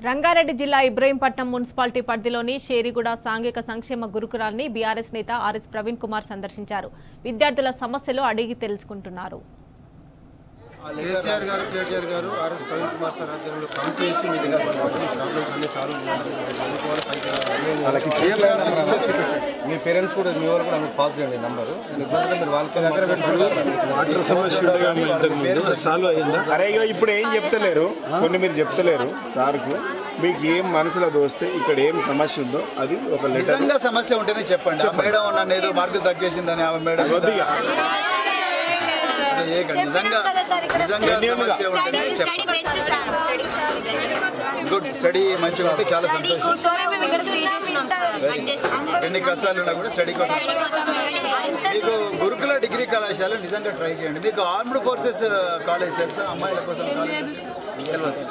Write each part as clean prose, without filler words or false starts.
రంగారెడ్డి జిల్లా ఇబ్రహీంపట్నం మున్సిపాలిటీ పరిధిలోని షేరిగూడ సాంఘిక సంక్షేమ గురుకులాన్ని బీఆర్ఎస్ నేత ఆర్ఎస్ ప్రవీణ్ కుమార్ సందర్శించారు. విద్యార్థుల సమస్యలు అడిగి తెలుసుకుంటున్నారు. కేసీఆర్ గారు కేటీఆర్ గారు ఆర్ఎస్ ప్రవీణ్ కుమార్ సార్ ఆధ్వర్యంలో కమిటీ చేసి మీ దగ్గర ప్రాబ్లమ్స్ అన్ని సాల్వ్ మీ పేరెంట్స్ కూడా మీ వాళ్ళు కూడా అందుకు పాస్ చేయండి నంబరు మీరు వాళ్ళకి వాటర్ సమస్య సాల్వ్ అయ్యిందా? అరే ఇప్పుడు ఏం చెప్తలేరు, కొన్ని మీరు చెప్తలేరు సార్కు. మీకు ఏం మనసులో దోస్తే ఇక్కడ ఏం సమస్య ఉందో అది ఒక నిజంగా సమస్య ఉంటేనే చెప్పండి. ఆ మేడం నన్ను ఏదో మార్కులు తగ్గేసిందని ఆమె మేడం గుడ్ స్టడీ మంచిగా ఉంటే చాలా సంతోషం. ఎన్ని కష్టాలు ఉన్నా కూడా స్టడీ కోసం మీకు గురుకుల డిగ్రీ కళాశాల నిజంగా ట్రై చేయండి. మీకు ఆర్మ్డ్ ఫోర్సెస్ కాలేజ్ తెలుసా? అమ్మాయిల కోసం కాలేజ్ తెలియదు.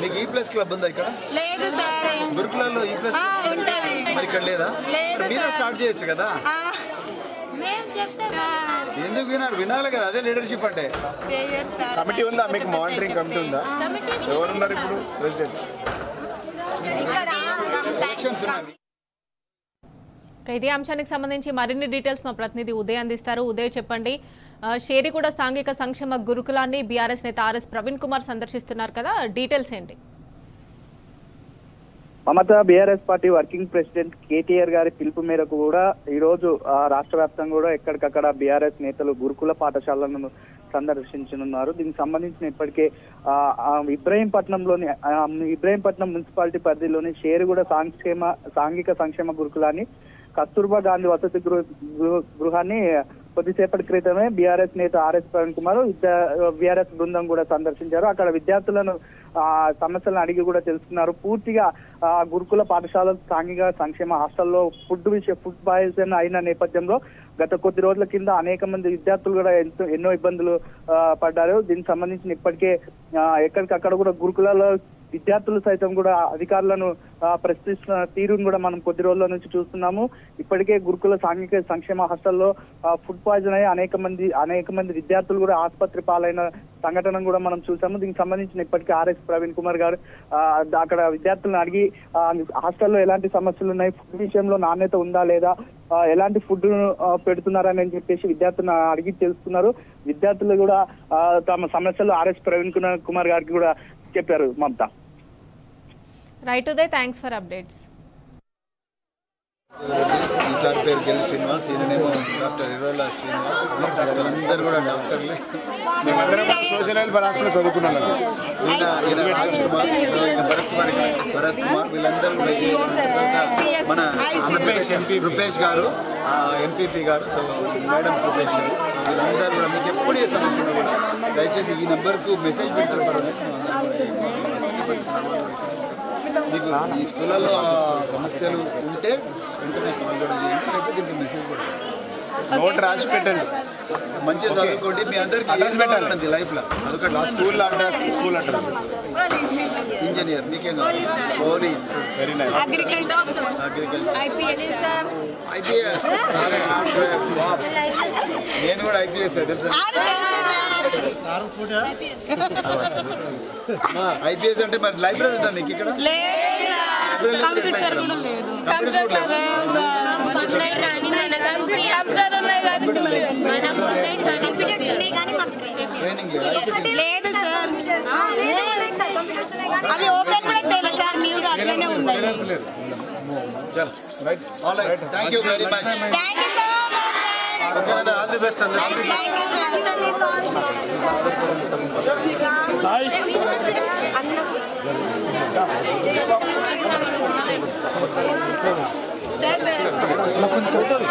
మీకు E+ క్లబ్ ఉందా ఇక్కడ? గురుకులలో E+ మరి ఇక్కడ లేదా? మీరే స్టార్ట్ చేయొచ్చు కదా. ఎందుకు వినాలి కదా, అదే లీడర్షిప్ అంటే. కమిటీ ఉందా మీకు? మానిటరింగ్ కమిటీ ఉందా? ఎవరున్నారు ఇప్పుడు ప్రెసిడెంట్? ఎలక్షన్స్ ఉన్నాయి. ఇదే అంశానికి సంబంధించి మరిన్ని డీటెయిల్స్ మా ప్రతినిధి ఉదయ్ అందిస్తారు. ఉదయ్ చెప్పండి, షేరిగూడ సాంఘిక సంక్షేమ గురుకులాన్ని బీఆర్ఎస్ నేత ఆర్ఎస్ ప్రవీణ్ కుమార్ సందర్శిస్తున్నారు కదా, డీటెయిల్స్ ఏంటి? Mamata BRS party working president KTR గారి పిలుపు మేరకు కూడా ఈ రోజు రాష్ట్ర వ్యాప్తంగా కూడా ఎక్కడికక్కడ బీఆర్ఎస్ నేతలు గురుకుల పాఠశాలను సందర్శించనున్నారు. దీనికి సంబంధించిన ఇప్పటికే ఇబ్రహీంపట్నం మున్సిపాలిటీ పరిధిలోని షేరిగూడ సాంఘిక సంక్షేమ గురుకులాన్ని, కస్తూర్బా గాంధీ వసతి గృహాన్ని కొద్దిసేపటి క్రితమే బీఆర్ఎస్ నేత ఆర్ఎస్ ప్రవీణ్ కుమార్ బీఆర్ఎస్ బృందం కూడా సందర్శించారు. అక్కడ విద్యార్థులను సమస్యలను అడిగి కూడా తెలుసుకున్నారు. పూర్తిగా గురుకుల పాఠశాల సాంఘిక సంక్షేమ హాస్టల్లో ఫుడ్ పాయిజన్ అయిన నేపథ్యంలో గత కొద్ది రోజుల కింద అనేక మంది విద్యార్థులు కూడా ఎన్నో ఇబ్బందులు పడ్డారు. దీనికి సంబంధించిన ఇప్పటికే ఎక్కడికక్కడ కూడా గురుకులలో విద్యార్థులు సైతం కూడా అధికారులను ప్రశ్నిస్తున్న తీరును కూడా మనం కొద్ది రోజుల నుంచి చూస్తున్నాము. ఇప్పటికే గురుకుల సాంఘిక సంక్షేమ హాస్టల్లో ఫుడ్ పాయిజన్ అయ్యి అనేక మంది విద్యార్థులు కూడా ఆసుపత్రి పాలైన సంఘటన కూడా మనం చూసాము. దీనికి సంబంధించిన ఇప్పటికే ఆర్ఎస్ ప్రవీణ్ కుమార్ గారు అక్కడ విద్యార్థులను అడిగి హాస్టల్లో ఎలాంటి సమస్యలు ఉన్నాయి, ఫుడ్ విషయంలో నాణ్యత ఉందా లేదా, ఎలాంటి ఫుడ్ పెడుతున్నారని చెప్పేసి విద్యార్థులను అడిగి తెలుసుకున్నారు. విద్యార్థులు కూడా తమ సమస్యలు ఆర్ఎస్ ప్రవీణ్ కుమార్ గారికి కూడా చెప్పారు. Mamata, right Uday, thanks for updates. ఈసారి పేరు గెలి శ్రీనివాస్, ఈయనేమో డాక్టర్ ఇరోలా శ్రీనివాస్. వీళ్ళందరూ కూడా డాక్టర్లే. సోషల్ హెల్ప్ రాష్ట్రంలో చదువుకున్నాను. ఈయన రాజ్ కుమార్, ఈయన భరత్ కుమార్, వీళ్ళందరూ కూడా మన రూపేష్ గారు, ఎంపీపీ గారు, సో మేడం రూపేష్ గారు, సో వీళ్ళందరూ కూడా మీకు ఎప్పుడు ఏ సమస్య ఉన్నా కూడా దయచేసి ఈ నెంబర్కు మెసేజ్ పెడతారు. పర్వాలేదు, మీకు ఈ స్కూళ్ళలో సమస్యలు ఉంటే వెంటనే కాల్ కూడా చేయండి, లేకపోతే దీనికి మెసేజ్ కూడా నోట్ రాసి పెట్టండి. మంచిగా చదువుకోండి. మీ అందరికి అడ్రస్ పెట్టండి లైఫ్లో అదొకటి. School address, school address, engineer, మీకేం కావాలి? Police, very nice, agriculture, IPS. నేను కూడా IPS తెలుసా? IPS అంటే మరి లైబ్రరీ ఉందా మీకు ఇక్కడ? Thank you very much. All the best అందరికీ. కొంచెం